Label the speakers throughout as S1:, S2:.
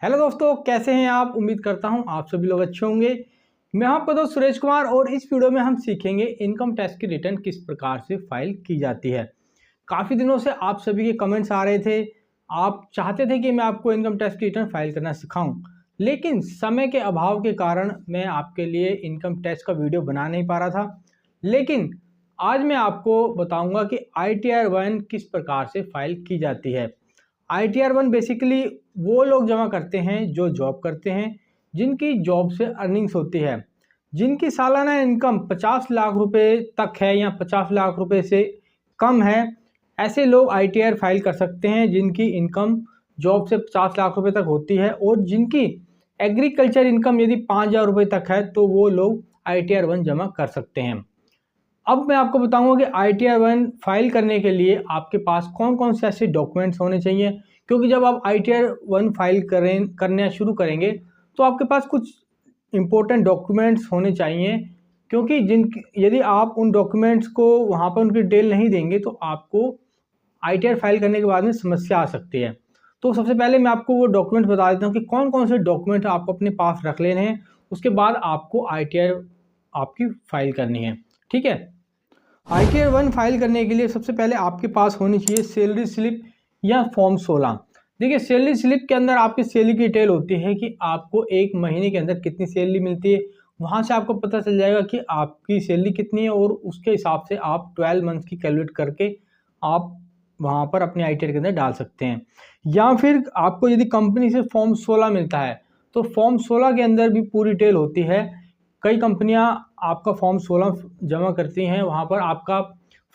S1: Hello दोस्तों, कैसे हैं आप। उम्मीद करता हूं आप सभी लोग अच्छे होंगे। मैं आपका दोस्त सुरेश कुमार और इस वीडियो में हम सीखेंगे इनकम टैक्स की रिटर्न किस प्रकार से फाइल की जाती है। काफ़ी दिनों से आप सभी के कमेंट्स आ रहे थे, आप चाहते थे कि मैं आपको इनकम टैक्स की रिटर्न फाइल करना सिखाऊं, लेकिन समय के अभाव के कारण मैं आपके लिए इनकम टैक्स का वीडियो बना नहीं पा रहा था। लेकिन आज मैं आपको बताऊंगा कि ITR 1 किस प्रकार से फाइल की जाती है। ITR 1 बेसिकली वो लोग जमा करते हैं जो जॉब करते हैं, जिनकी जॉब से अर्निंग्स होती है, जिनकी सालाना इनकम 50 लाख रुपए तक है या 50 लाख रुपए से कम है। ऐसे लोग ITR फाइल कर सकते हैं जिनकी इनकम जॉब से 50 लाख रुपए तक होती है, और जिनकी एग्रीकल्चर इनकम यदि 5,000 रुपये तक है तो वो लोग ITR 1 जमा कर सकते हैं। अब मैं आपको बताऊंगा कि ITR 1 फाइल करने के लिए आपके पास कौन कौन से ऐसे डॉक्यूमेंट्स होने चाहिए, क्योंकि जब आप ITR 1 फाइल करना शुरू करेंगे तो आपके पास कुछ इम्पोर्टेंट डॉक्यूमेंट्स होने चाहिए, क्योंकि यदि आप उन डॉक्यूमेंट्स को वहाँ पर उनकी डिटेल नहीं देंगे तो आपको ITR फाइल करने के बाद में समस्या आ सकती है। तो सबसे पहले मैं आपको वो डॉक्यूमेंट बता देता हूँ कि कौन कौन से डॉक्यूमेंट आपको अपने पास रख लेने हैं, उसके बाद आपको ITR आपकी फाइल करनी है। ठीक है। ITR 1 फाइल करने के लिए सबसे पहले आपके पास होनी चाहिए सैलरी स्लिप या फॉर्म 16। देखिए, सैलरी स्लिप के अंदर आपकी सैलरी की डिटेल होती है कि आपको एक महीने के अंदर कितनी सैलरी मिलती है। वहाँ से आपको पता चल जाएगा कि आपकी सैलरी कितनी है, और उसके हिसाब से आप 12 मंथ की कैलकुलेट करके आप वहाँ पर अपने ITR के अंदर डाल सकते हैं। या फिर आपको यदि कंपनी से फॉर्म 16 मिलता है तो फॉर्म 16 के अंदर भी पूरी डिटेल होती है। कई कंपनियां आपका फॉर्म 16 जमा करती हैं, वहाँ पर आपका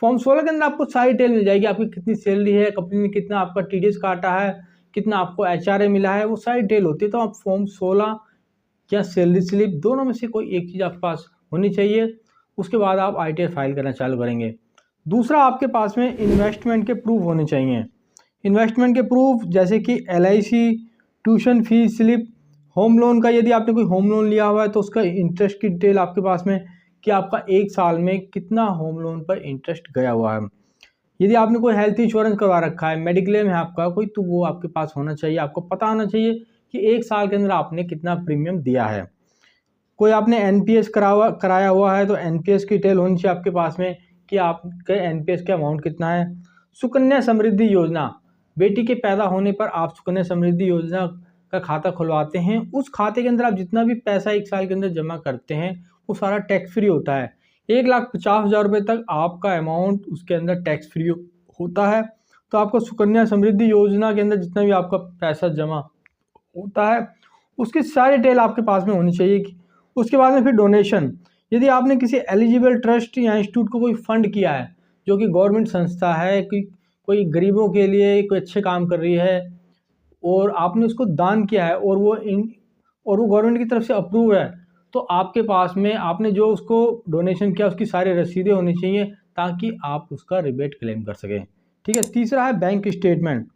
S1: फॉर्म 16 के अंदर आपको सारी डिटेल मिल जाएगी। आपकी कितनी सैलरी है, कंपनी ने कितना आपका TDS काटा है, कितना आपको HRA मिला है, वो सारी डिटेल होती है। तो आप फॉर्म 16 या सैलरी स्लिप दोनों में से कोई एक चीज़ आपके पास होनी चाहिए। उसके बाद आप ITR फाइल करना चालू करेंगे। दूसरा, आपके पास में इन्वेस्टमेंट के प्रूफ होने चाहिए। इन्वेस्टमेंट के प्रूफ जैसे कि LIC, tuition fees slip, home loan का यदि आपने कोई होम लोन लिया हुआ है तो उसका इंटरेस्ट की डिटेल आपके पास में, कि आपका एक साल में कितना होम लोन पर इंटरेस्ट गया हुआ है। यदि आपने कोई हेल्थ इंश्योरेंस करवा रखा है, मेडिक्लेम है आपका कोई, तो वो आपके पास होना चाहिए। आपको पता होना चाहिए कि एक साल के अंदर आपने कितना प्रीमियम दिया है। कोई आपने NPS कराया हुआ है तो NPS की डिटेल होनी चाहिए आपके पास में, कि आपके NPS का अमाउंट कितना है। सुकन्या समृद्धि योजना, बेटी के पैदा होने पर आप सुकन्या समृद्धि योजना का खाता खुलवाते हैं। उस खाते के अंदर आप जितना भी पैसा एक साल के अंदर जमा करते हैं वो सारा टैक्स फ्री होता है। 1,50,000 रुपये तक आपका अमाउंट उसके अंदर टैक्स फ्री होता है। तो आपको सुकन्या समृद्धि योजना के अंदर जितना भी आपका पैसा जमा होता है उसकी सारी डिटेल आपके पास में होनी चाहिए। उसके बाद में फिर डोनेशन, यदि आपने किसी एलिजिबल ट्रस्ट या इंस्टीट्यूट को कोई फंड किया है, जो कि गवर्नमेंट संस्था है, कोई गरीबों के लिए कोई अच्छे काम कर रही है, और आपने उसको दान किया है और वो गवर्नमेंट की तरफ से अप्रूव है, तो आपके पास में आपने जो उसको डोनेशन किया उसकी सारी रसीदें होनी चाहिए, ताकि आप उसका रिबेट क्लेम कर सकें। ठीक है। तीसरा है बैंक स्टेटमेंट।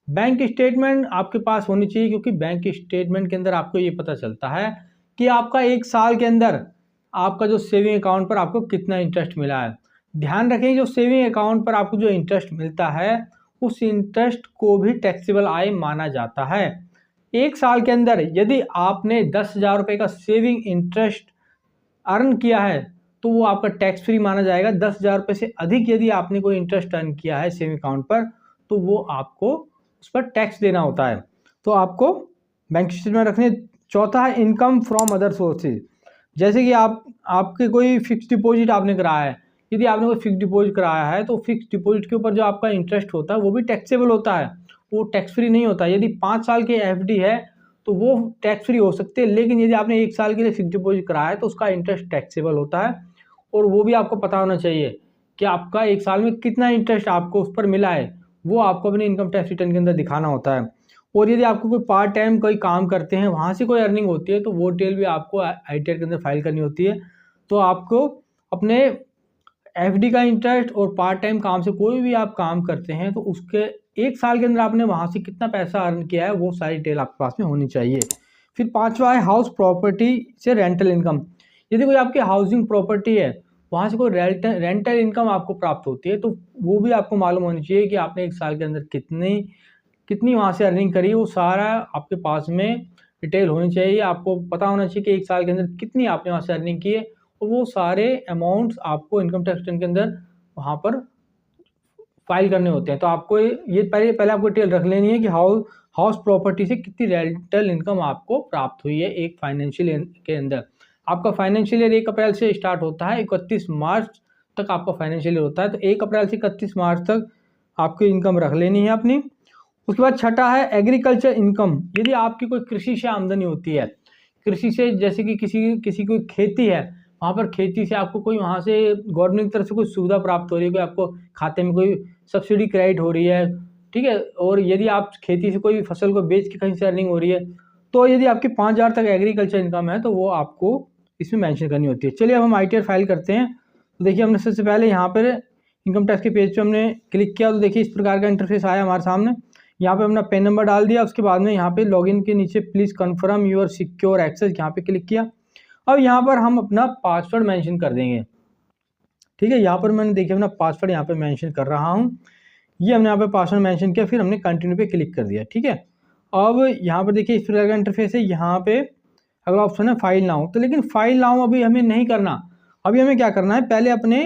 S1: बैंक स्टेटमेंट आपके पास होनी चाहिए, क्योंकि बैंक स्टेटमेंट के अंदर आपको ये पता चलता है कि आपका एक साल के अंदर आपका जो सेविंग अकाउंट पर आपको कितना इंटरेस्ट मिला है। ध्यान रखें, जो सेविंग अकाउंट पर आपको जो इंटरेस्ट मिलता है उस इंटरेस्ट को भी टैक्सेबल आय माना जाता है। एक साल के अंदर यदि आपने 10,000 रुपये का सेविंग इंटरेस्ट अर्न किया है तो वो आपका टैक्स फ्री माना जाएगा। 10,000 रुपये से अधिक यदि आपने कोई इंटरेस्ट अर्न किया है सेविंग अकाउंट पर तो वो आपको उस पर टैक्स देना होता है। तो आपको बैंक स्टेटमेंट रखने। चौथा है इनकम फ्रॉम अदर सोर्सेज, जैसे कि आपके कोई फिक्स डिपॉजिट आपने कराया है। यदि आपने कोई फिक्स डिपॉजिट कराया है तो फिक्स डिपॉजिट के ऊपर जो आपका इंटरेस्ट होता है वो भी टैक्सेबल होता है, वो टैक्स फ्री नहीं होता। यदि 5 साल की FD है तो वो टैक्स फ्री हो सकते हैं, लेकिन यदि आपने 1 साल के लिए फिक्स डिपॉजिट कराया है तो उसका इंटरेस्ट टैक्सेबल होता है। और वो भी आपको पता होना चाहिए कि आपका 1 साल में कितना इंटरेस्ट आपको उस पर मिला है, वो आपको अपने इनकम टैक्स रिटर्न के अंदर दिखाना होता है। और यदि आपको कोई पार्ट टाइम कोई काम करते हैं, वहाँ से कोई अर्निंग होती है, तो वो डिटेल भी आपको ITR के अंदर फाइल करनी होती है। तो आपको अपने FD का इंटरेस्ट और पार्ट टाइम काम से कोई भी आप काम करते हैं तो उसके 1 साल के अंदर आपने वहाँ से कितना पैसा अर्न किया है वो सारी डिटेल आपके पास में होनी चाहिए। फिर पांचवा है हाउस प्रॉपर्टी से रेंटल इनकम। यदि कोई आपकी हाउसिंग प्रॉपर्टी है, वहाँ से कोई रेंटल इनकम आपको प्राप्त होती है, तो वो भी आपको मालूम होनी चाहिए कि आपने 1 साल के अंदर कितनी कितनी वहाँ से अर्निंग करी, वो सारा आपके पास में डिटेल होनी चाहिए। आपको पता होना चाहिए कि एक साल के अंदर कितनी आपने वहाँ से अर्निंग की है, और वो सारे अमाउंट्स आपको इनकम टैक्स रिटर्न के अंदर वहाँ पर फाइल करने होते हैं। तो आपको ये पहले आपको डिटेल रख लेनी है कि हाउस प्रॉपर्टी से कितनी रेंटल इनकम आपको प्राप्त हुई है एक फाइनेंशियल ईयर के अंदर। आपका फाइनेंशियल ईयर 1 अप्रैल से स्टार्ट होता है, 31 मार्च तक आपका फाइनेंशियल ईयर होता है। तो 1 अप्रैल से 31 मार्च तक आपकी इनकम रख लेनी है अपनी। उसके बाद छठा है एग्रीकल्चर इनकम। यदि आपकी कोई कृषि से आमदनी होती है, कृषि से जैसे कि किसी कोई खेती है, वहाँ पर खेती से आपको कोई वहाँ से गवर्नमेंट की तरफ से कोई सुविधा प्राप्त हो रही है, कोई आपको खाते में कोई सब्सिडी क्रेडिट हो रही है, ठीक है। और यदि आप खेती से कोई फसल को बेच के कहीं से अर्निंग हो रही है, तो यदि आपकी 5,000 तक एग्रीकल्चर इनकम है तो वो आपको इसमें मेंशन करनी होती है। चलिए अब हम ITR फाइल करते हैं। तो देखिए हमने सबसे पहले यहाँ पर इनकम टैक्स के पेज पे हमने क्लिक किया, तो देखिए इस प्रकार का इंटरफेस आया हमारे सामने। यहाँ पे अपना पैन नंबर डाल दिया, उसके बाद में यहाँ पे लॉगिन के नीचे please confirm your secure access, यहाँ पे क्लिक किया। अब यहाँ पर हम अपना पासवर्ड मेंशन कर देंगे, ठीक है। यहाँ पर मैंने देखिए अपना पासवर्ड यहाँ पे मेंशन कर रहा हूँ। ये हमने यहाँ पे पासवर्ड मेंशन किया, फिर हमने कंटिन्यू पे क्लिक कर दिया, ठीक है। अब यहाँ पर देखिए इस प्रकार का इंटरफेस है। यहाँ पे अगला ऑप्शन है फाइल नाउ। तो लेकिन फाइल नाउ अभी हमें नहीं करना। अभी हमें क्या करना है, पहले अपने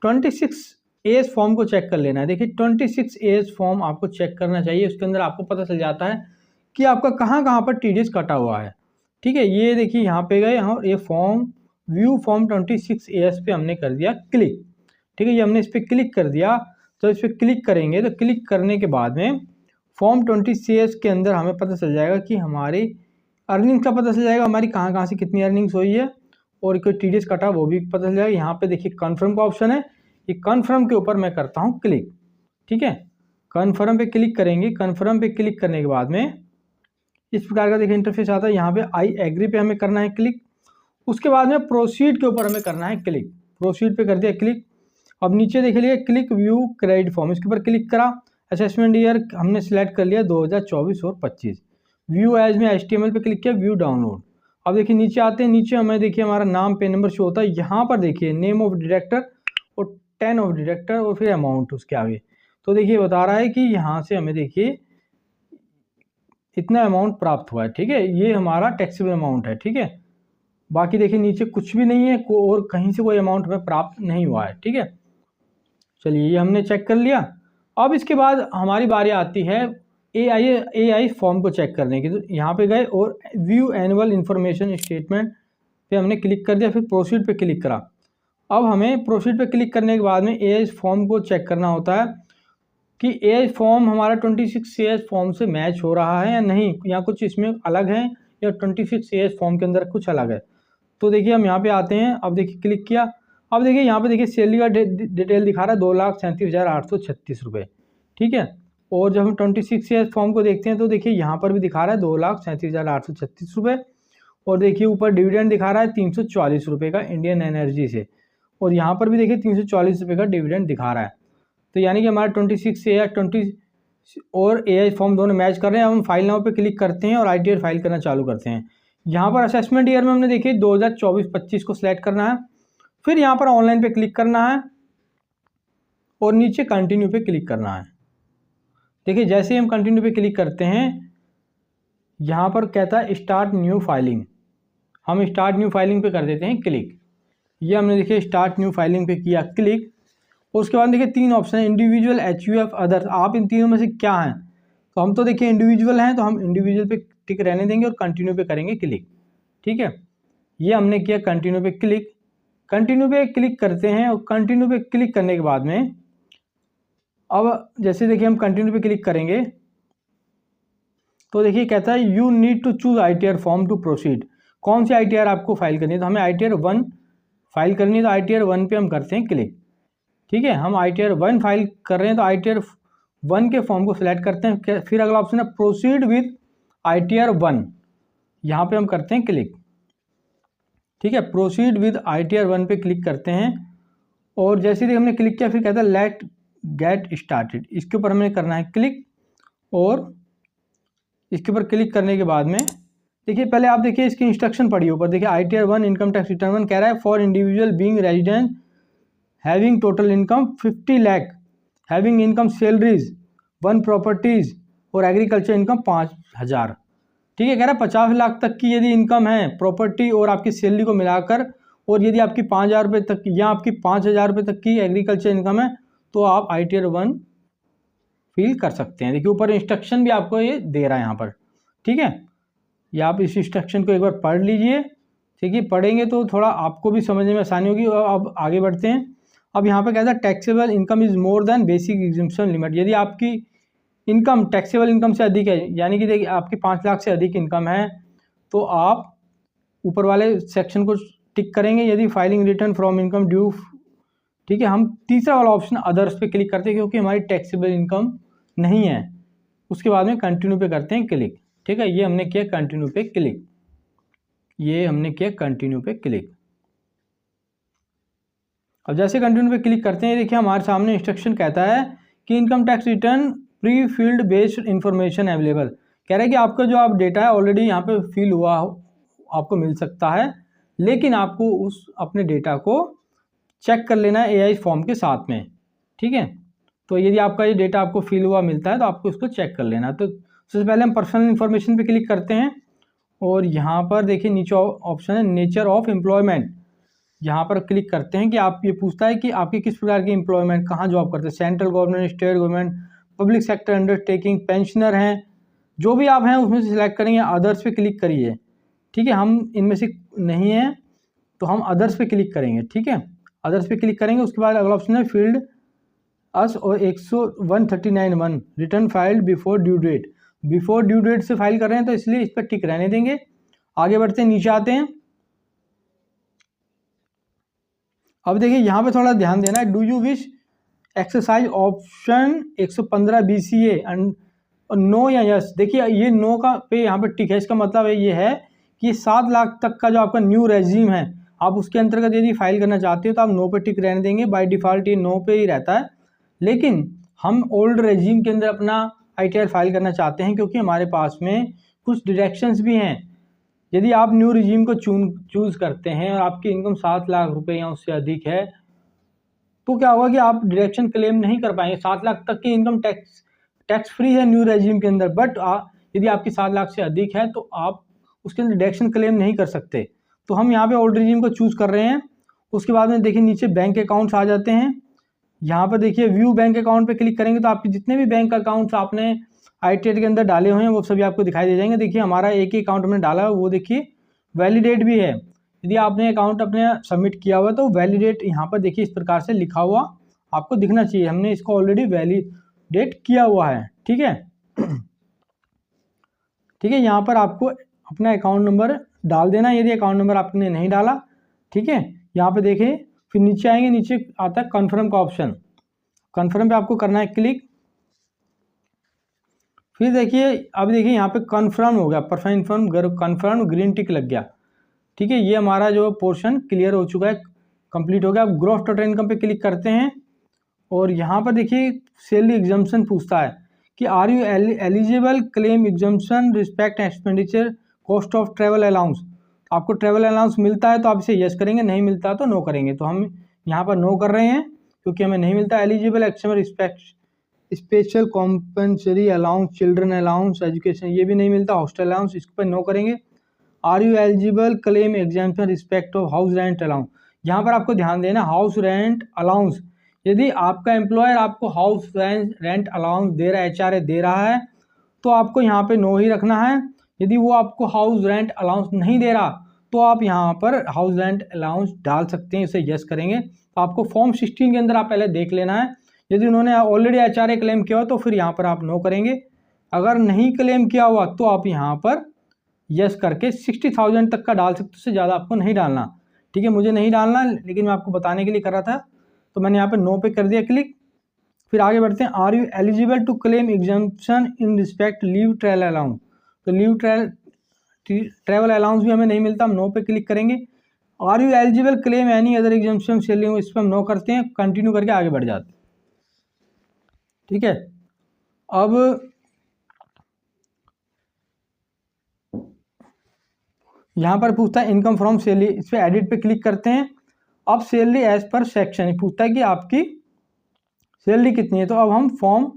S1: 26AS फॉर्म को चेक कर लेना है। देखिए 26AS फॉर्म आपको चेक करना चाहिए, उसके अंदर आपको पता चल जाता है कि आपका कहाँ कहाँ पर TDS कटा हुआ है, ठीक है। ये देखिए यहाँ पे गए, यहाँ ये फॉर्म व्यू फॉर्म 26AS पे हमने कर दिया क्लिक, ठीक है। ये हमने इस पर क्लिक कर दिया। तो इस पर क्लिक करेंगे, तो क्लिक करने के बाद में फॉर्म 26AS के अंदर हमें पता चल जाएगा कि हमारी अर्निंग्स का पता चल जाएगा, हमारी कहाँ कहाँ से कितनी अर्निंग्स हुई है, और कोई TDS कटा वो भी पता चल जाएगा। यहाँ पे देखिए कन्फर्म का ऑप्शन है, ये कन्फर्म के ऊपर मैं करता हूँ क्लिक, ठीक है। कन्फर्म पे क्लिक करेंगे। कन्फर्म पे क्लिक करने के बाद में इस प्रकार का देखिए इंटरफेस आता है। यहाँ पे आई एग्री पे हमें करना है क्लिक। उसके बाद में प्रोसीड के ऊपर हमें करना है क्लिक। प्रोसीड पे कर दिया क्लिक। अब नीचे देख लीजिए क्लिक व्यू क्रेडिट फॉर्म, इसके ऊपर क्लिक करा। असेसमेंट ईयर हमने सिलेक्ट कर लिया 2024 और 25। व्यू एज में HTML पे क्लिक किया, व्यू डाउनलोड। अब देखिए नीचे आते हैं, नीचे हमें देखिए हमारा नाम पे नंबर शो होता है। यहाँ पर देखिए नेम ऑफ डायरेक्टर और 10 ऑफ डायरेक्टर और फिर अमाउंट उसके आगे। तो देखिए बता रहा है कि यहाँ से हमें देखिए इतना अमाउंट प्राप्त हुआ है, ठीक है। ये हमारा टैक्सेबल अमाउंट है, ठीक है। बाकी देखिए नीचे कुछ भी नहीं है, और कहीं से कोई अमाउंट हमें प्राप्त नहीं हुआ है, ठीक है। चलिए ये हमने चेक कर लिया। अब इसके बाद हमारी बारी आती है AI फॉर्म को चेक करने की। तो यहाँ पे गए और व्यू एनुअल इंफॉर्मेशन स्टेटमेंट पे हमने क्लिक कर दिया, फिर प्रोसीड पे क्लिक करा। अब हमें प्रोसीड पे क्लिक करने के बाद में AI फॉर्म को चेक करना होता है कि AI फॉर्म हमारा 26AS फॉर्म से मैच हो रहा है या नहीं, या कुछ इसमें अलग है, या 26AS फॉर्म के अंदर कुछ अलग है। तो देखिए हम यहाँ पे आते हैं। अब देखिए क्लिक किया। अब देखिए यहाँ पे देखिए सैलरी का डिटेल दिखा रहा है 2,37,836 रुपये, ठीक है। और जब हम 26AS फॉर्म को देखते हैं तो देखिए यहाँ पर भी दिखा रहा है 2,37,836 रुपये। और देखिए ऊपर डिविडेंड दिखा रहा है 344 रुपये का इंडियन एनर्जी से, और यहाँ पर भी देखिए 344 रुपये का डिविडेंड दिखा रहा है। तो यानी कि हमारा 26AS और AI फॉर्म दोनों मैच कर रहे हैं। अब हम फाइल नाउ पे क्लिक करते हैं और ITR फाइल करना चालू करते हैं। यहाँ पर असेसमेंट ईयर में हमने देखिए 2024-25 को सिलेक्ट करना है, फिर यहाँ पर ऑनलाइन पे क्लिक करना है और नीचे कंटिन्यू पे क्लिक करना है। देखिए जैसे ही हम कंटिन्यू पे क्लिक करते हैं, यहाँ पर कहता है स्टार्ट न्यू फाइलिंग। हम स्टार्ट न्यू फाइलिंग पे कर देते हैं क्लिक। ये हमने देखिए स्टार्ट न्यू फाइलिंग पे किया क्लिक। और उसके बाद देखिए 3 ऑप्शन है, इंडिविजुअल, HUF, अदर्स। आप इन तीनों में से क्या हैं? तो हम तो देखिए इंडिविजुअल हैं, तो हम इंडिविजुअल पे टिक रहने देंगे और कंटिन्यू पे करेंगे क्लिक, ठीक है। ये हमने किया कंटिन्यू पे क्लिक। कंटिन्यू पे क्लिक करते हैं, और कंटिन्यू पे क्लिक करने के बाद में अब जैसे देखिए हम कंटिन्यू पे क्लिक करेंगे तो देखिए कहता है you need to choose ITR form to proceed. कौन सी ITR आपको फाइल करनी है? तो हमें ITR 1 फाइल करनी है, तो ITR 1 पे हम करते हैं क्लिक, ठीक है। हम ITR 1 फाइल कर रहे हैं तो ITR 1 के फॉर्म को सिलेक्ट करते हैं। फिर अगला ऑप्शन है प्रोसीड विद ITR 1, यहाँ पे हम करते हैं क्लिक, ठीक है। प्रोसीड विद ITR 1 पे क्लिक करते हैं, और जैसे ही हमने क्लिक किया फिर कहता है लेट गेट स्टार्टेड। इसके ऊपर हमें करना है क्लिक, और इसके ऊपर क्लिक करने के बाद में देखिए पहले आप देखिए इसकी इंस्ट्रक्शन पढ़िए ऊपर। देखिए ITR 1 इनकम टैक्स रिटर्न 1 कह रहा है for individual being resident having total income 50 lakh, having income salaries 1 properties और एग्रीकल्चर इनकम 5,000। ठीक है, कह रहा है 50 लाख तक की यदि इनकम है प्रॉपर्टी और आपकी सैलरी को मिलाकर, और यदि आपकी 5,000 रुपये तक या आपकी 5,000 रुपये तक की एग्रीकल्चर इनकम है तो आप ITR 1 फिल कर सकते हैं। देखिए ऊपर इंस्ट्रक्शन भी आपको ये दे रहा है यहाँ पर। ठीक है, या आप इस इंस्ट्रक्शन को एक बार पढ़ लीजिए। ठीक है, पढ़ेंगे तो थोड़ा आपको भी समझने में आसानी होगी। अब आगे बढ़ते हैं। अब यहाँ पे कहता है taxable income is more than basic exemption limit. यदि आपकी इनकम टैक्सेबल इनकम से अधिक है, यानी कि देखिए आपकी 5 लाख से अधिक इनकम है, तो आप ऊपर वाले सेक्शन को टिक करेंगे। यदि filing return from income due, ठीक है, हम तीसरा वाला ऑप्शन अदर्स पे क्लिक करते हैं क्योंकि हमारी टैक्सेबल इनकम नहीं है। उसके बाद में कंटिन्यू पे करते हैं क्लिक। ठीक है, ये हमने किया कंटिन्यू पे क्लिक, ये हमने किया कंटिन्यू पे क्लिक। अब जैसे कंटिन्यू पे क्लिक करते हैं, देखिए हमारे सामने इंस्ट्रक्शन कहता है कि income tax return pre field based information available. कह रहा है कि आपका जो आप डेटा है ऑलरेडी यहाँ पे फिल हुआ आपको मिल सकता है, लेकिन आपको उस अपने डेटा को चेक कर लेना है AI फॉर्म के साथ में। ठीक है, तो यदि आपका ये डेटा आपको फिल हुआ मिलता है तो आपको इसको चेक कर लेना है। तो सबसे पहले हम पर्सनल इन्फॉर्मेशन पे क्लिक करते हैं और यहाँ पर देखिए नीचे ऑप्शन है नेचर ऑफ एम्प्लॉयमेंट। यहाँ पर क्लिक करते हैं कि आप, ये पूछता है कि आपकी किस प्रकार की एम्प्लॉयमेंट, कहाँ जॉब करते हैं, central government, state government, public sector undertaking, pensioner हैं, जो भी आप हैं उसमें से सिलेक्ट करेंगे। अदर्स पे क्लिक करिए। ठीक है, हम इनमें से नहीं हैं तो हम अदर्स पे क्लिक करेंगे। ठीक है, अदर्स पे क्लिक करेंगे। उसके बाद अगला ऑप्शन है फील्ड अस और 139(1) return filed before due date. Before due date से फाइल कर रहे हैं तो इसलिए इस पर टिक रहने देंगे। आगे बढ़ते हैं, नीचे आते हैं। अब देखिए यहाँ पे थोड़ा ध्यान देना है। Do you wish exercise option 115 BCA and no या यस। देखिए ये नो का पे यहाँ पे टिक है। इसका मतलब ये है कि 7 लाख तक का जो आपका न्यू रेजिम है, आप उसके अंतर्गत यदि फाइल करना चाहते हो तो आप नो पे टिक रहने देंगे। बाय डिफ़ॉल्ट ये नो पे ही रहता है, लेकिन हम ओल्ड रेजिम के अंदर अपना ITR फाइल करना चाहते हैं क्योंकि हमारे पास में कुछ डिडक्शंस भी हैं। यदि आप न्यू रेजिम को चूज़ करते हैं और आपकी इनकम 7 लाख रुपए या उससे अधिक है, तो क्या होगा कि आप डिडक्शन क्लेम नहीं कर पाएंगे। 7 लाख तक की इनकम टैक्स फ्री है न्यू रेजिम के अंदर, बट यदि आपकी 7 लाख से अधिक है तो आप उसके अंदर डिडक्शन क्लेम नहीं कर सकते। तो हम यहाँ पे ओल्ड रेजिम को चूज़ कर रहे हैं। उसके बाद में देखिए नीचे बैंक अकाउंट्स आ जाते हैं। यहाँ पर देखिए व्यू बैंक अकाउंट पे क्लिक करेंगे तो आपके जितने भी बैंक अकाउंट्स आपने ITR के अंदर डाले हुए हैं वो सभी आपको दिखाई दे जाएंगे। देखिए हमारा एक ही अकाउंट हमने डाला है, वो देखिए वैलिडेट भी है। यदि आपने अकाउंट अपने सबमिट किया हुआ तो वैलिडेट यहाँ पर देखिए इस प्रकार से लिखा हुआ आपको दिखना चाहिए। हमने इसको ऑलरेडी वैलिडेट किया हुआ है। ठीक है, ठीक है, यहाँ पर आपको अपना अकाउंट नंबर डाल देना यदि अकाउंट नंबर आपने नहीं डाला। ठीक है, यहाँ पे देखें, फिर नीचे आएंगे, नीचे आता है कन्फर्म का ऑप्शन। कन्फर्म पे आपको करना है क्लिक। फिर देखिए, अब देखिए यहाँ पे कन्फर्म हो गया, कन्फर्म ग्रीन टिक लग गया। ठीक है, ये हमारा जो पोर्शन क्लियर हो चुका है, कंप्लीट हो गया। अब ग्रॉस टोटल इनकम पे क्लिक करते हैं और यहाँ पर देखिए सैलरी एग्जम्पशन पूछता है कि are you eligible claim exemption respect expenditure cost of travel allowance. आपको ट्रैवल अलाउंस मिलता है तो आप इसे यस करेंगे, नहीं मिलता तो नो करेंगे। तो हम यहाँ पर नो कर रहे हैं क्योंकि हमें नहीं मिलता। Eligible action respect special compensatory allowance, children allowance, education, ये भी नहीं मिलता। हॉस्टल अलाउंस, इस पर नो करेंगे। Are you eligible claim exemption respect of house rent allowance. यहाँ पर आपको ध्यान देना, हाउस रेंट अलाउंस, यदि आपका एम्प्लॉयर आपको हाउस रेंट अलाउंस दे रहा है, HRA दे रहा है, तो आपको यहाँ पे नो ही रखना है। यदि वो आपको हाउस रेंट अलाउंस नहीं दे रहा तो आप यहाँ पर हाउस रेंट अलाउंस डाल सकते हैं, इसे यस करेंगे। तो आपको फॉर्म 16 के अंदर आप पहले देख लेना है। यदि उन्होंने ऑलरेडी HRA क्लेम किया हो तो फिर यहाँ पर आप नो करेंगे। अगर नहीं क्लेम किया हुआ तो आप यहाँ पर यस करके 60,000 तक का डाल सकते, उससे ज़्यादा आपको नहीं डालना। ठीक है, मुझे नहीं डालना, लेकिन मैं आपको बताने के लिए कर रहा था, तो मैंने यहाँ पर नो पे कर दिया क्लिक। फिर आगे बढ़ते हैं, are you eligible to claim exemption in respect leave travel allowance. तो लीव ट्रैवल अलाउंस भी हमें नहीं मिलता, हम नो पे क्लिक करेंगे। Are you eligible claim any other exemption salary, इस पर हम नो करते हैं, कंटिन्यू करके आगे बढ़ जाते हैं। ठीक है, अब यहाँ पर पूछता है इनकम फ्रॉम सैलरी, इस पर एडिट पे क्लिक करते हैं। अब सैलरी एज पर सेक्शन पूछता है कि आपकी सैलरी कितनी है। तो अब हम फॉर्म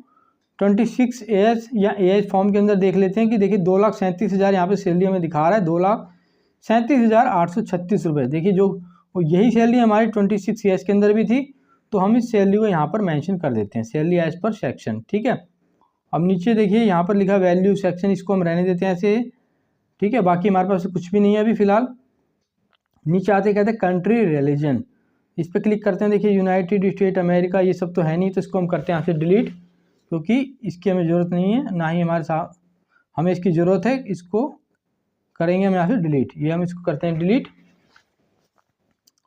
S1: 26 एएस या एएस फॉर्म के अंदर देख लेते हैं कि देखिए 2,37,000 यहाँ पे सैलरी हमें दिखा रहा है, 2,37,836 रुपये। देखिए जो यही सैलरी हमारी 26 एएस के अंदर भी थी, तो हम इस सैलरी को यहाँ पर मेंशन कर देते हैं, सैलरी एज पर सेक्शन। ठीक है, अब नीचे देखिए यहाँ पर लिखा वैल्यू सेक्शन, इसको हम रहने देते हैं ऐसे। ठीक है, बाकी हमारे पास कुछ भी नहीं है अभी फिलहाल। नीचे आते कहते हैं कंट्री रिलीजन, इस पर क्लिक करते हैं। देखिए यूनाइटेड स्टेट अमेरिका ये सब तो है नहीं, तो इसको हम करते हैं यहाँ से डिलीट, क्योंकि इसकी हमें ज़रूरत नहीं है, ना ही हमारे साथ हमें इसकी ज़रूरत है। इसको करेंगे हम यहाँ से डिलीट, ये हम इसको करते हैं डिलीट।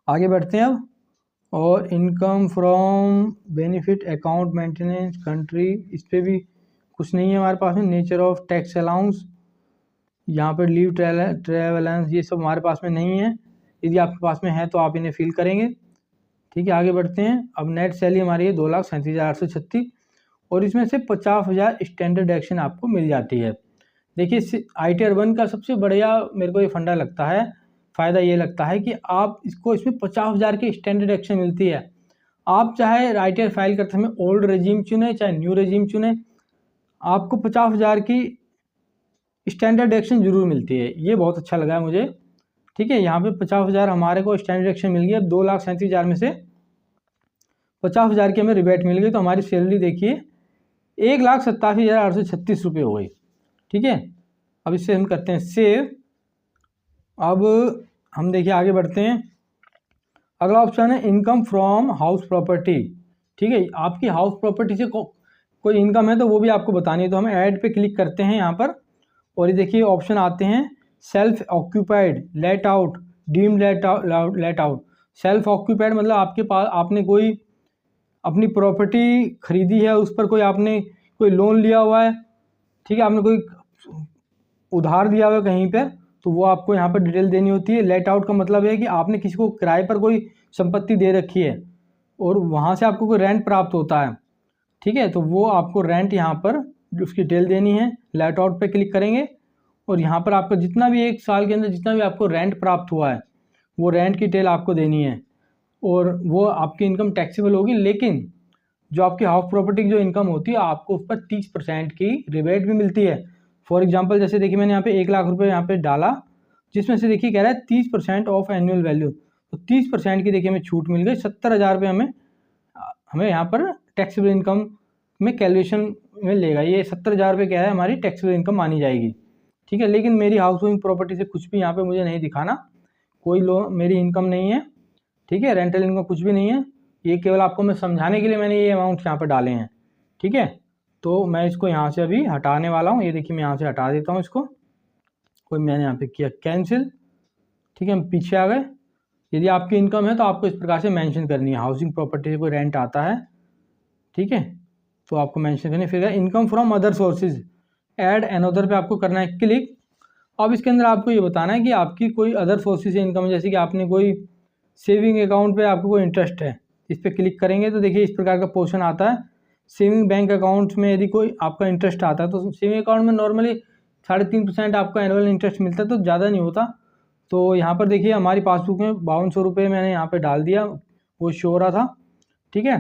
S1: आगे बढ़ते हैं अब, और income from benefit account maintenance country, इस पर भी कुछ नहीं है हमारे पास में। नेचर ऑफ टैक्स अलाउंस, यहाँ पर लीव ट्रेवलेंस, ये सब हमारे पास में नहीं है। यदि आपके पास में है तो आप इन्हें फिल करेंगे। ठीक है, आगे बढ़ते हैं। अब नेट सैलरी हमारी है 2,37,836, और इसमें से 50,000 स्टैंडर्ड एक्शन आपको मिल जाती है। देखिए ITR 1 का सबसे बढ़िया मेरे को ये फंडा लगता है, फ़ायदा ये लगता है कि आप इसको इसमें 50,000 की स्टैंडर्ड एक्शन मिलती है। आप चाहे ITR फाइल करते समय ओल्ड रेजिम चुने चाहे न्यू रेजिम चुने, आपको 50,000 की स्टैंडर्ड एक्शन जरूर मिलती है। ये बहुत अच्छा लगा है मुझे। ठीक है, यहाँ पे 50,000 हमारे को स्टैंडर्ड एक्शन मिल गई। अब 2,37,000 में से 50,000 की हमें रिबेट मिल गई, तो हमारी सैलरी देखिए 1,87,836 रुपये हो गई। ठीक है, अब इससे हम करते हैं सेव। अब हम देखिए आगे बढ़ते हैं। अगला ऑप्शन है इनकम फ्रॉम हाउस प्रॉपर्टी। ठीक है, आपकी हाउस प्रॉपर्टी से कोई इनकम है तो वो भी आपको बतानी है, तो हम ऐड पे क्लिक करते हैं यहाँ पर, और ये देखिए ऑप्शन आते हैं self occupied, let out, deem let out. Self occupied मतलब आपके पास आपने कोई अपनी प्रॉपर्टी खरीदी है, उस पर आपने कोई लोन लिया हुआ है। ठीक है, आपने कोई उधार दिया हुआ है कहीं पर, तो वो आपको यहाँ पर डिटेल देनी होती है। लेट आउट का मतलब है कि आपने किसी को किराए पर कोई संपत्ति दे रखी है और वहाँ से आपको कोई रेंट प्राप्त होता है। ठीक है, तो वो आपको रेंट यहाँ पर उसकी डिटेल देनी है। लेट आउट पे क्लिक करेंगे, और यहाँ पर आपको जितना भी 1 साल के अंदर जितना भी आपको रेंट प्राप्त हुआ है, वो रेंट की डिटेल आपको देनी है, और वो आपकी इनकम टैक्सेबल होगी। लेकिन जो आपकी हाउस प्रॉपर्टी की जो इनकम होती है, आपको उस पर 30% की रिबेट भी मिलती है। फॉर एग्जांपल जैसे देखिए मैंने यहाँ पे 1 लाख रुपए यहाँ पे डाला, जिसमें से देखिए कह रहा है 30% ऑफ एनुअल वैल्यू, तो 30% की देखिए हमें छूट मिल गई। 70,000 रुपये हमें यहाँ पर टैक्सेबल इनकम में कैलकुलेशन में लेगा। ये 70,000 रुपये क्या है हमारी टैक्सेबल इनकम मानी जाएगी। ठीक है, लेकिन मेरी हाउस होल्डिंग प्रॉपर्टी से कुछ भी यहाँ पे मुझे नहीं दिखाना, कोई मेरी इनकम नहीं है। ठीक है, रेंटल इनकम कुछ भी नहीं है, ये केवल आपको मैं समझाने के लिए मैंने ये अमाउंट यहाँ पर डाले हैं। ठीक है, तो मैं इसको यहाँ से अभी हटाने वाला हूँ। ये देखिए मैं यहाँ से हटा देता हूँ इसको, कोई मैंने यहाँ पे किया कैंसिल। ठीक है, हम पीछे आ गए। यदि आपकी इनकम है तो आपको इस प्रकार से मेंशन करनी है। हाउसिंग प्रॉपर्टी से कोई रेंट आता है, ठीक है, तो आपको मेंशन करनी है। फिर income from other sources, add another पे आपको करना है क्लिक। अब इसके अंदर आपको ये बताना है कि आपकी कोई अदर सोर्सेज से इनकम है, जैसे कि आपने कोई सेविंग अकाउंट पे आपको कोई इंटरेस्ट है, इस पर क्लिक करेंगे तो देखिए इस प्रकार का पोर्शन आता है। सेविंग बैंक अकाउंट में यदि कोई आपका इंटरेस्ट आता है, तो सेविंग अकाउंट में नॉर्मली 3.5% आपका एनुअल इंटरेस्ट मिलता है, तो ज़्यादा नहीं होता। तो यहाँ पर देखिए हमारी पासबुक में 5200 रुपये मैंने यहाँ पे डाल दिया, वो शो हो रहा था। ठीक है,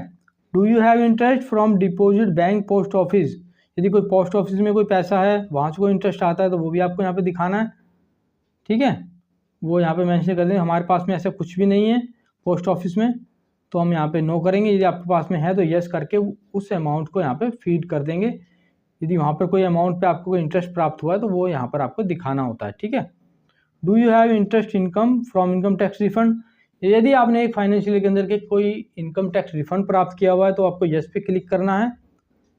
S1: do you have interest from deposit bank post office, यदि कोई पोस्ट ऑफिस में कोई पैसा है, वहाँ से कोई इंटरेस्ट आता है, तो वो भी आपको यहाँ पे दिखाना है। ठीक है, वो यहाँ पे मेंशन कर देंगे। हमारे पास में ऐसा कुछ भी नहीं है पोस्ट ऑफिस में, तो हम यहाँ पे नो करेंगे। यदि आपके पास में है तो यस करके उस अमाउंट को यहाँ पे फीड कर देंगे। यदि वहाँ पर कोई अमाउंट पे आपको कोई इंटरेस्ट प्राप्त हुआ है, तो वो यहाँ पर आपको दिखाना होता है। ठीक है, do you have interest income from income tax refund, यदि आपने एक फाइनेंशियल के अंदर के कोई इनकम टैक्स रिफंड प्राप्त किया हुआ है, तो आपको यस पे क्लिक करना है।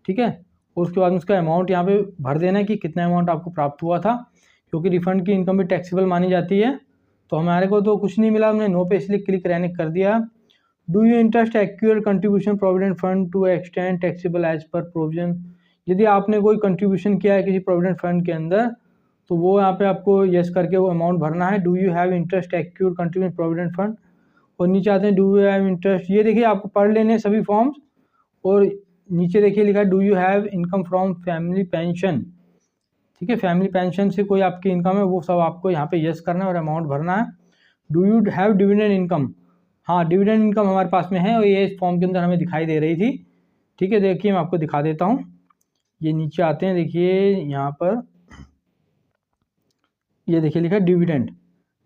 S1: ठीक है, और उसके बाद उसका अमाउंट यहाँ पे भर देना है कि कितना अमाउंट आपको प्राप्त हुआ था, क्योंकि रिफंड की इनकम भी टैक्सेबल मानी जाती है। तो हमारे को तो कुछ नहीं मिला, हमने नो पे इसलिए क्लिक रहने कर दिया। Do you interest accrue contribution provident fund to extend taxable as per provision, यदि आपने कोई कंट्रीब्यूशन किया है किसी प्रोविडेंट फंड के अंदर, तो वो यहाँ पे आपको यस करके वो अमाउंट भरना है। Do you have interest accrue contribution provident fund, और नीचे आते हैं डू यू हैव इंटरेस्ट, ये देखिए आपको पढ़ लेने सभी फॉर्म्स, और नीचे देखिए लिखा है do you have income from family pension. ठीक है, फैमिली पेंशन से कोई आपकी इनकम है, वो सब आपको यहाँ पे यस करना है और अमाउंट भरना है। Do you have dividend income, हाँ डिविडेंड इनकम हमारे पास में है, और ये इस फॉर्म के अंदर हमें दिखाई दे रही थी। ठीक है, देखिए मैं आपको दिखा देता हूँ। ये नीचे आते हैं, देखिए यहाँ पर ये देखिए लिखा है डिविडेंड।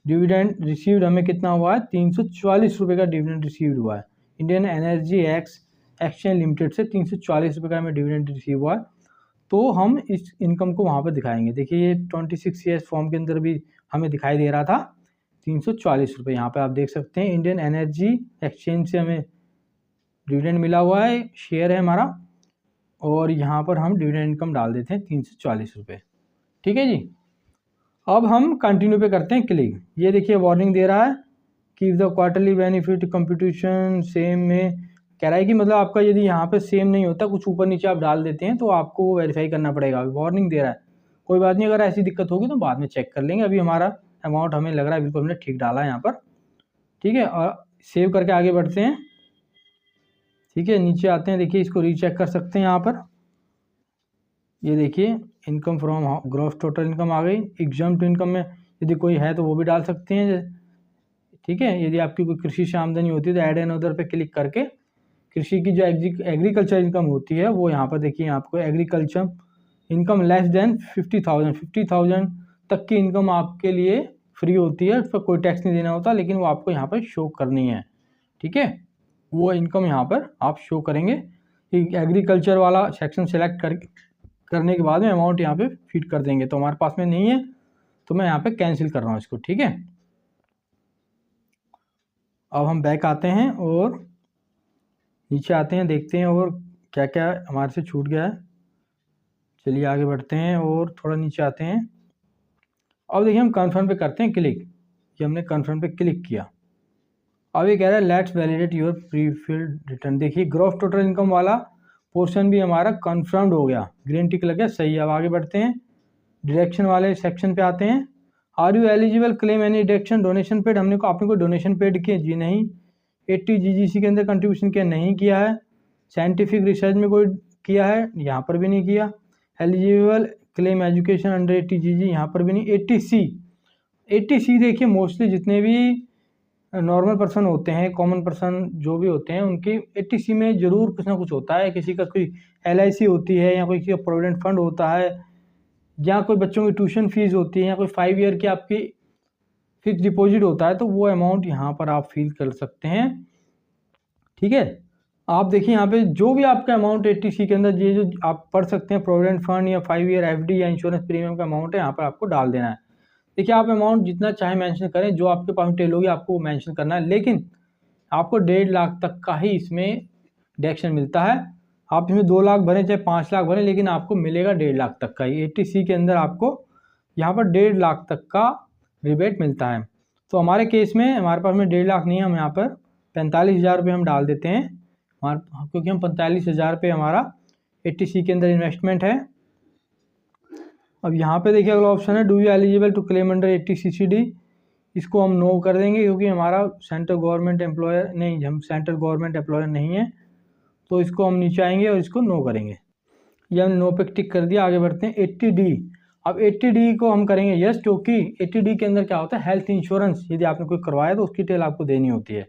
S1: डिविडेंड रिसीव्ड हमें कितना हुआ है, 344 रुपये का डिविडेंड रिसीव्ड हुआ है। इंडियन एनर्जी एक्सचेंज लिमिटेड से 344 रुपये का हमें डिविडेंड रिसीव हुआ है। तो हम इस इनकम को वहाँ पर दिखाएंगे। देखिए ये 26 ईयर्स फॉर्म के अंदर भी हमें दिखाई दे रहा था 344 रुपये। यहाँ पर आप देख सकते हैं इंडियन एनर्जी एक्सचेंज से हमें डिविडेंड मिला हुआ है, शेयर है हमारा, और यहाँ पर हम डिविडेंड इनकम डाल देते हैं 344 रुपये। ठीक है जी। अब हम कंटिन्यू पे करते हैं क्लिक। ये देखिए वार्निंग दे रहा है कि the quarterly benefit computation same में कह रहा है कि मतलब आपका यदि यहाँ पे सेम नहीं होता, कुछ ऊपर नीचे आप डाल देते हैं तो आपको वो वेरीफाई करना पड़ेगा। वार्निंग दे रहा है, कोई बात नहीं, अगर ऐसी दिक्कत होगी तो बाद में चेक कर लेंगे। अभी हमारा अमाउंट हमें लग रहा है बिल्कुल हमने ठीक डाला है यहाँ पर। ठीक है, और सेव करके आगे बढ़ते हैं। ठीक है, नीचे आते हैं, देखिए इसको रीचेक कर सकते हैं यहाँ पर। ये देखिए income from gross total income आ गई। एग्जाम्प्ट इनकम में यदि कोई है तो वो भी डाल सकते हैं। ठीक है, यदि आपकी कोई कृषि से आमदनी होती है तो ऐड एंड अदर पे क्लिक करके कृषि की जो एग्रीकल्चर इनकम होती है वो यहाँ पर देखिए आपको एग्रीकल्चर इनकम लेस देन 50,000 तक की इनकम आपके लिए फ्री होती है, उस पर कोई टैक्स नहीं देना होता, लेकिन वो आपको यहाँ पर शो करनी है। ठीक है, वो इनकम यहाँ पर आप शो करेंगे। एग्रीकल्चर वाला सेक्शन सेलेक्ट करने के बाद में अमाउंट यहाँ पे फीड कर देंगे। तो हमारे पास में नहीं है तो मैं यहाँ पे कैंसिल कर रहा हूँ इसको। ठीक है, अब हम बैक आते हैं और नीचे आते हैं, देखते हैं और क्या क्या हमारे से छूट गया है। चलिए आगे बढ़ते हैं और थोड़ा नीचे आते हैं। अब देखिए हम कन्फर्म पे करते हैं क्लिक। ये हमने कन्फर्म पे क्लिक किया। अब ये कह रहा है let's validate your pre filled return. देखिए ग्रॉस टोटल इनकम वाला पोर्शन भी हमारा कन्फर्म्ड हो गया, ग्रीन टिक लग गया, सही है। अब आगे बढ़ते हैं, डिडक्शन वाले सेक्शन पे आते हैं। Are you eligible claim any deduction donation paid. आपने को डोनेशन पेड किए? जी नहीं। 80 जीजीसी के अंदर कंट्रीब्यूशन किया? नहीं किया है। साइंटिफिक रिसर्च में कोई किया है? यहाँ पर भी नहीं किया। एलिजिबल क्लेम एजुकेशन अंडर 80 जीजी, यहाँ पर भी नहीं। 80C देखिए मोस्टली जितने भी नॉर्मल पर्सन होते हैं, कॉमन पर्सन जो भी होते हैं, उनकी 80C में ज़रूर कुछ ना कुछ होता है। किसी का कोई LIC होती है, या कोई किसी का प्रोविडेंट फंड होता है, या कोई बच्चों की ट्यूशन फीस होती है, या कोई 5 ईयर की आपकी फिक्स डिपॉजिट होता है, तो वो अमाउंट यहाँ पर आप फिल कर सकते हैं। ठीक है, आप देखिए यहाँ पे जो भी आपका अमाउंट 80C के अंदर ये जो आप पढ़ सकते हैं, प्रोविडेंट फंड या 5 ईयर FD या इंश्योरेंस प्रीमियम का अमाउंट है, यहाँ पर आपको डाल देना है। देखिए आप अमाउंट जितना चाहे मेंशन करें, जो आपके पास डिटेल होगी आपको वो मेंशन करना है, लेकिन आपको 1.5 लाख तक का ही इसमें डिडक्शन मिलता है। आप इसमें 2 लाख भरें चाहे 5 लाख भरें, लेकिन आपको मिलेगा 1.5 लाख तक का ही। 80C के अंदर आपको यहाँ पर 1.5 लाख तक का रिबेट मिलता है। तो हमारे केस में हमारे पास में 1.5 लाख नहीं है, हम यहाँ पर 45,000 रुपये हम डाल देते हैं क्योंकि हम 45,000 रुपये हमारा 80C के अंदर इन्वेस्टमेंट है। अब यहाँ पे देखिए अगला ऑप्शन है do you eligible to claim under 80CCD। इसको हम नो कर देंगे क्योंकि हमारा सेंट्रल गवर्नमेंट एम्प्लॉयर नहीं, हम सेंट्रल गवर्नमेंट एम्प्लॉयर नहीं है, तो इसको हम नीचे आएंगे और इसको नो करेंगे। ये हमने नो पे टिक कर दिया। आगे बढ़ते हैं 80D। अब 80D को हम करेंगे यस, क्योंकि 80D के अंदर क्या होता है, हेल्थ इंश्योरेंस यदि आपने कोई करवाया तो उसकी डिटेल आपको देनी होती है।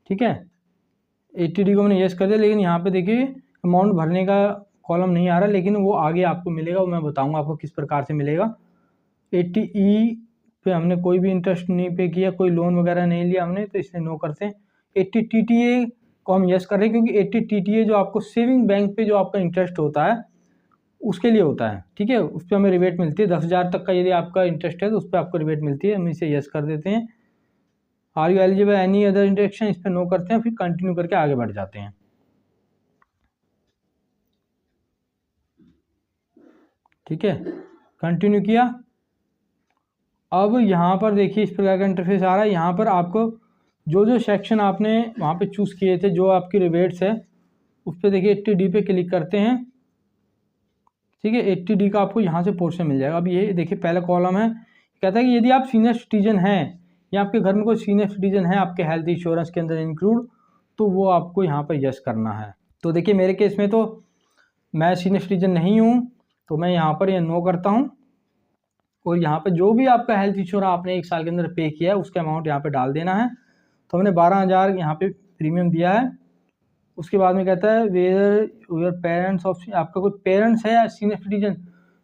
S1: ठीक है, 80D को मैंने यस कर दिया, लेकिन यहाँ पे देखिए अमाउंट भरने का कॉलम नहीं आ रहा, लेकिन वो आगे आपको मिलेगा, वो मैं बताऊंगा आपको किस प्रकार से मिलेगा। 80E पे हमने कोई भी इंटरेस्ट नहीं पे किया, कोई लोन वगैरह नहीं लिया हमने, तो इसलिए नो करते हैं। 80TTA को हम यस कर रहे हैं, क्योंकि 80TTA जो आपको सेविंग बैंक पे जो आपका इंटरेस्ट होता है उसके लिए होता है। ठीक है, उस पर हमें रिबेट मिलती है 10,000 तक का यदि आपका इंटरेस्ट है तो उस पर आपको रिबेट मिलती है। हम इसे यस कर देते हैं। Are you eligible any other interaction, इस पर नो करते हैं, फिर कंटिन्यू करके आगे बढ़ जाते हैं। ठीक है, कंटिन्यू किया। अब यहाँ पर देखिए इस प्रकार का इंटरफेस आ रहा है। यहाँ पर आपको जो जो सेक्शन आपने वहाँ पे चूज़ किए थे, जो आपकी रिबेट्स है, उस पर देखिए 80D पे क्लिक करते हैं। ठीक है, 80D का आपको यहाँ से पोर्शन मिल जाएगा। अब ये देखिए पहला कॉलम है, कहता है कि यदि आप सीनियर सिटीजन हैं या आपके घर में कोई सीनियर सिटीजन है आपके हेल्थ इंश्योरेंस के अंदर इंक्लूड, तो वो आपको यहाँ पर यस करना है। तो देखिए मेरे केस में तो मैं सीनियर सिटीजन नहीं हूँ, तो मैं यहाँ पर ये नो करता हूँ, और यहाँ पे जो भी आपका हेल्थ इंश्योरेंस आपने 1 साल के अंदर पे किया है उसका अमाउंट यहाँ पे डाल देना है। तो हमने 12,000 यहाँ पे प्रीमियम दिया है, उसके बाद में कहता है वेयर योर पेरेंट्स ऑफ, आपका कोई पेरेंट्स है या सीनियर सिटीजन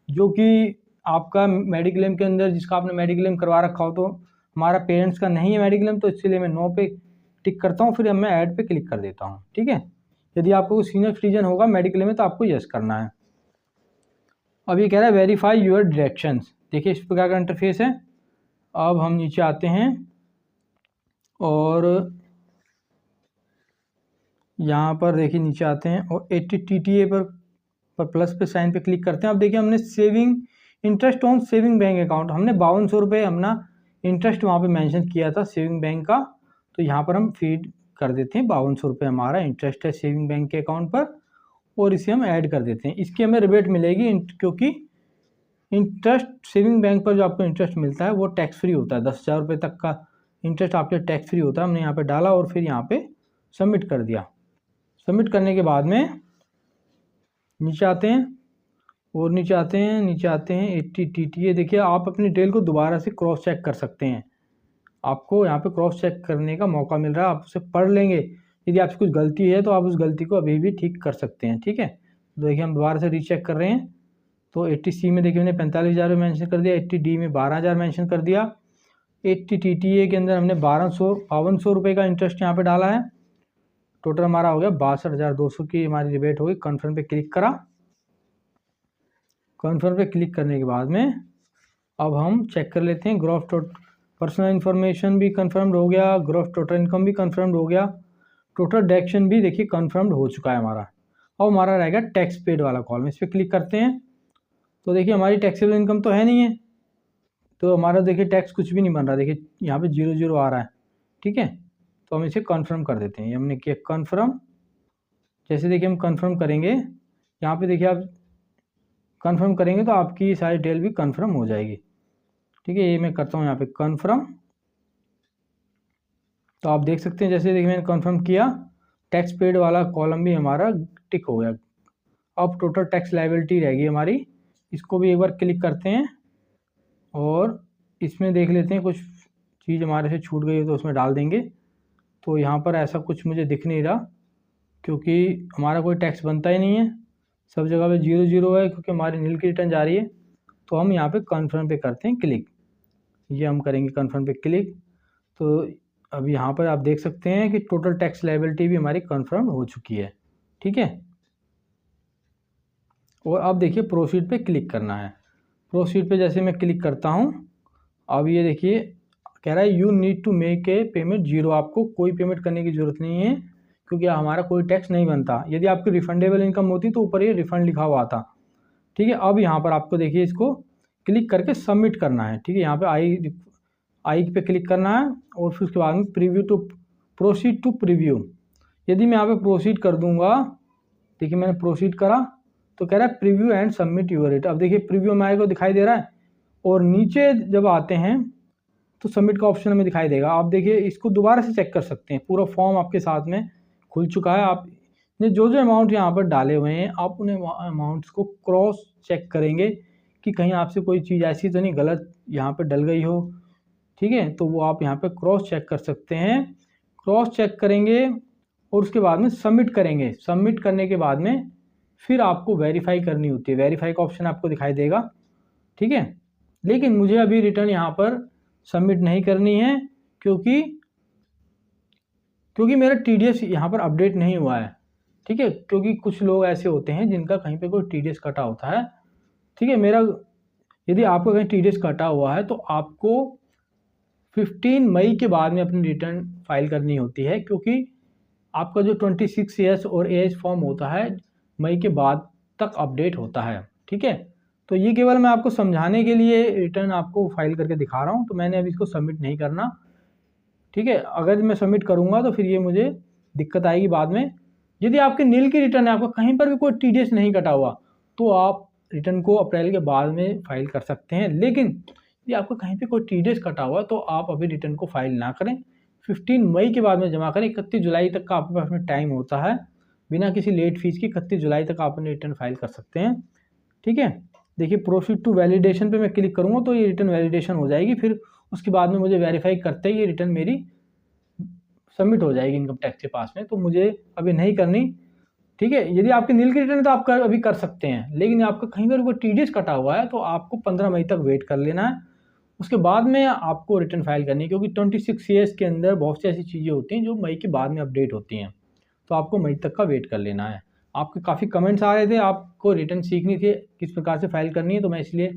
S1: जो कि आपका मेडिक्लेम के अंदर, जिसका आपने मेडिक्लेम करवा रखा हो। तो हमारा पेरेंट्स का नहीं है मेडिक्लेम, तो इसलिए मैं नो पे टिक करता हूँ, फिर मैं ऐड पे क्लिक कर देता हूँ। ठीक है, यदि आपको कोई सीनियर सिटीजन होगा मेडिक्लेम में तो आपको यस करना है। अब ये कह रहा है वेरीफाई योर डायरेक्शंस। देखिए इस प्रकार का इंटरफेस है। अब हम नीचे आते हैं और यहाँ पर देखिए नीचे आते हैं और 80 TTA पर प्लस पे साइन पे क्लिक करते हैं। अब देखिए हमने saving interest on saving bank account, हमने 5200 रुपये अपना इंटरेस्ट वहाँ पे मेंशन किया था सेविंग बैंक का, तो यहाँ पर हम फीड कर देते हैं 5200 रुपये हमारा इंटरेस्ट है सेविंग बैंक के अकाउंट पर, और इसे हम ऐड कर देते हैं। इसकी हमें रिबेट मिलेगी क्योंकि इंटरेस्ट सेविंग बैंक पर जो आपको इंटरेस्ट मिलता है वो टैक्स फ्री होता है। 10,000 रुपये तक का इंटरेस्ट आपके टैक्स फ्री होता है। हमने यहाँ पे डाला और फिर यहाँ पे सबमिट कर दिया। सबमिट करने के बाद में नीचे आते हैं और नीचे आते हैं 80 TTA। देखिए आप अपनी डिटेल को दोबारा से क्रॉस चेक कर सकते हैं, आपको यहाँ पे क्रॉस चेक करने का मौका मिल रहा है। आप उसे पढ़ लेंगे, यदि आपसे कुछ गलती है तो आप उस गलती को अभी भी ठीक कर सकते हैं। ठीक है, तो देखिए हम दोबारा से रीचेक कर रहे हैं। तो 80C में देखिए मैंने 45,000 मेंशन कर दिया, 80D में 12,000 मेंशन कर दिया, 80 TTA के अंदर हमने 5200 रुपये का इंटरेस्ट यहाँ पे डाला है। टोटल हमारा हो गया 62,200 की हमारी रिबेट हो गई। कन्फर्म पे क्लिक करा। कन्फर्म पे क्लिक करने के बाद में अब हम चेक कर लेते हैं ग्रॉस पर्सनल इन्फॉर्मेशन भी कन्फर्म्ड हो गया, ग्रॉस टोटल इनकम भी कन्फर्म्ड हो गया, टोटल डिडक्शन भी देखिए कन्फर्म्ड हो चुका है हमारा। अब हमारा रहेगा टैक्स पेड वाला कॉलम, इस पर क्लिक करते हैं। तो देखिए हमारी टैक्सेबल इनकम तो है नहीं है, तो हमारा देखिए टैक्स कुछ भी नहीं बन रहा। देखिए यहाँ पे 00 आ रहा है। ठीक है, तो हम इसे कन्फर्म कर देते हैं। ये हमने किया कन्फर्म। जैसे देखिए हम कन्फर्म करेंगे, यहाँ पे देखिए आप कन्फर्म करेंगे तो आपकी सारी डिटेल भी कन्फर्म हो जाएगी। ठीक है, ये मैं करता हूँ यहाँ पे कन्फर्म। तो आप देख सकते हैं जैसे देखिए मैंने कन्फर्म किया, टैक्स पेड वाला कॉलम भी हमारा टिक हो गया। अब टोटल टैक्स लायबिलिटी रहेगी हमारी, इसको भी एक बार क्लिक करते हैं और इसमें देख लेते हैं कुछ चीज़ हमारे से छूट गई है तो उसमें डाल देंगे। तो यहाँ पर ऐसा कुछ मुझे दिख नहीं रहा क्योंकि हमारा कोई टैक्स बनता ही नहीं है, सब जगह पे 00 है क्योंकि हमारी नील की रिटर्न जा रही है। तो हम यहाँ पे कन्फर्म पे करते हैं क्लिक। ये हम करेंगे कन्फर्म पे क्लिक। तो अब यहाँ पर आप देख सकते हैं कि टोटल टैक्स लायबिलिटी भी हमारी कन्फर्म हो चुकी है। ठीक है, और अब देखिए प्रोसीड पे क्लिक करना है। प्रोसीड पे जैसे मैं क्लिक करता हूँ, अब ये देखिए कह रहा है you need to make a payment 0। आपको कोई पेमेंट करने की ज़रूरत नहीं है क्योंकि हमारा कोई टैक्स नहीं बनता। यदि आपकी रिफंडेबल इनकम होती तो ऊपर ये रिफंड लिखा हुआ आता। ठीक है, अब यहाँ पर आपको देखिए इसको क्लिक करके सबमिट करना है। ठीक है, यहाँ पे आई पे क्लिक करना है और फिर उसके बाद में प्रोसीड टू प्रीव्यू। यदि मैं यहाँ पे प्रोसीड कर दूंगा, देखिए मैंने प्रोसीड करा तो कह रहा है preview and submit your rate. अब देखिए प्रीव्यू हमारे को दिखाई दे रहा है और नीचे जब आते हैं तो सबमिट का ऑप्शन हमें दिखाई देगा। आप देखिए इसको दोबारा से चेक कर सकते हैं, पूरा फॉर्म आपके साथ में खुल चुका है। आप जो अमाउंट यहाँ पर डाले हुए हैं आप उन अमाउंट्स को क्रॉस चेक करेंगे कि कहीं आपसे कोई चीज़ ऐसी तो नहीं गलत यहाँ पर डल गई हो। ठीक है, तो वो आप यहाँ पे क्रॉस चेक कर सकते हैं। क्रॉस चेक करेंगे और उसके बाद में सबमिट करेंगे। सबमिट करने के बाद में फिर आपको वेरीफाई करनी होती है, वेरीफाई का ऑप्शन आपको दिखाई देगा। ठीक है, लेकिन मुझे अभी रिटर्न यहाँ पर सबमिट नहीं करनी है क्योंकि मेरा TDS यहाँ पर अपडेट नहीं हुआ है। ठीक है, क्योंकि कुछ लोग ऐसे होते हैं जिनका कहीं पे कोई TDS कटा होता है। ठीक है, मेरा यदि आपका कहीं TDS कटा हुआ है तो आपको 15 मई के बाद में अपनी रिटर्न फाइल करनी होती है, क्योंकि आपका जो 26 ईयर्स और एज फॉर्म होता है मई के बाद तक अपडेट होता है। ठीक है, तो ये केवल मैं आपको समझाने के लिए रिटर्न आपको फाइल करके दिखा रहा हूँ। तो मैंने अभी इसको सबमिट नहीं करना। ठीक है, अगर मैं सबमिट करूँगा तो फिर ये मुझे दिक्कत आएगी बाद में। यदि आपके नील की रिटर्न है, आपका कहीं पर भी कोई TDS नहीं कटा हुआ, तो आप रिटर्न को अप्रैल के बाद में फाइल कर सकते हैं। लेकिन यदि आपका कहीं पे कोई TDS कटा हुआ तो आप अभी रिटर्न को फाइल ना करें, 15 मई के बाद में जमा करें। 31 जुलाई तक का आपके पास में टाइम होता है, बिना किसी लेट फीस की 31 जुलाई तक आप अपनी रिटर्न फाइल कर सकते हैं। ठीक है, देखिए प्रोसीड टू वैलिडेशन पे मैं क्लिक करूँगा तो ये रिटर्न वैलिडेशन हो जाएगी। फिर उसके बाद में मुझे वेरीफाई करते ही ये रिटर्न मेरी सबमिट हो जाएगी इनकम टैक्स के पास में, तो मुझे अभी नहीं करनी। ठीक है, यदि आपकी नील की रिटर्न है तो आप अभी कर सकते हैं, लेकिन आपका कहीं पर कोई टीडीएस कटा हुआ है तो आपको 15 मई तक वेट कर लेना है, उसके बाद में आपको रिटर्न फाइल करनी है, क्योंकि 26 ईयर्स के अंदर बहुत सी ऐसी चीज़ें होती हैं जो मई के बाद में अपडेट होती हैं, तो आपको मई तक का वेट कर लेना है। आपके काफ़ी कमेंट्स आ रहे थे, आपको रिटर्न सीखनी थी किस प्रकार से फाइल करनी है, तो मैं इसलिए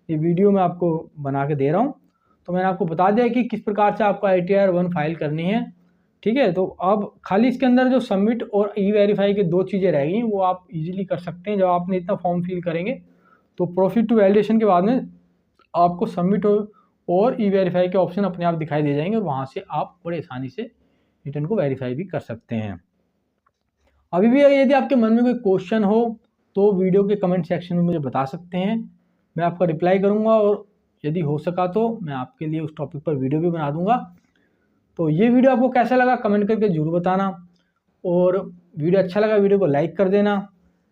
S1: ये वीडियो मैं आपको बना के दे रहा हूँ। तो मैंने आपको बता दिया कि किस प्रकार से आपको ITR 1 फाइल करनी है। ठीक है, तो अब खाली इसके अंदर जो सबमिट और E-वेरीफाई की 2 चीज़ें रह गई, वो आप इजीली कर सकते हैं। जब आपने इतना फॉर्म फिल करेंगे तो प्रॉफिट टू वैलिडेशन के बाद में आपको सबमिट और E-वेरीफाई के ऑप्शन अपने आप दिखाई दे जाएंगे, और वहाँ से आप बड़े आसानी से रिटर्न को वेरीफाई भी कर सकते हैं। अभी भी यदि आपके मन में कोई क्वेश्चन हो तो वीडियो के कमेंट सेक्शन में मुझे बता सकते हैं, मैं आपका रिप्लाई करूँगा, और यदि हो सका तो मैं आपके लिए उस टॉपिक पर वीडियो भी बना दूँगा। तो ये वीडियो आपको कैसा लगा कमेंट करके ज़रूर बताना, और वीडियो अच्छा लगा वीडियो को लाइक कर देना।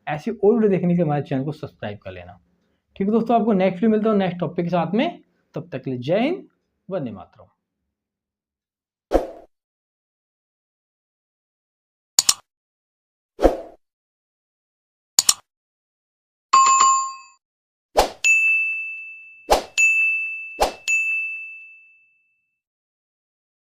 S1: ऐसी और वीडियो देखने के लिए हमारे चैनल को सब्सक्राइब कर लेना। ठीक है दोस्तों, आपको नेक्स्ट वीडियो मिलता है नेक्स्ट टॉपिक के साथ में, तब तक के लिए जय हिंद, वंदे मातरम।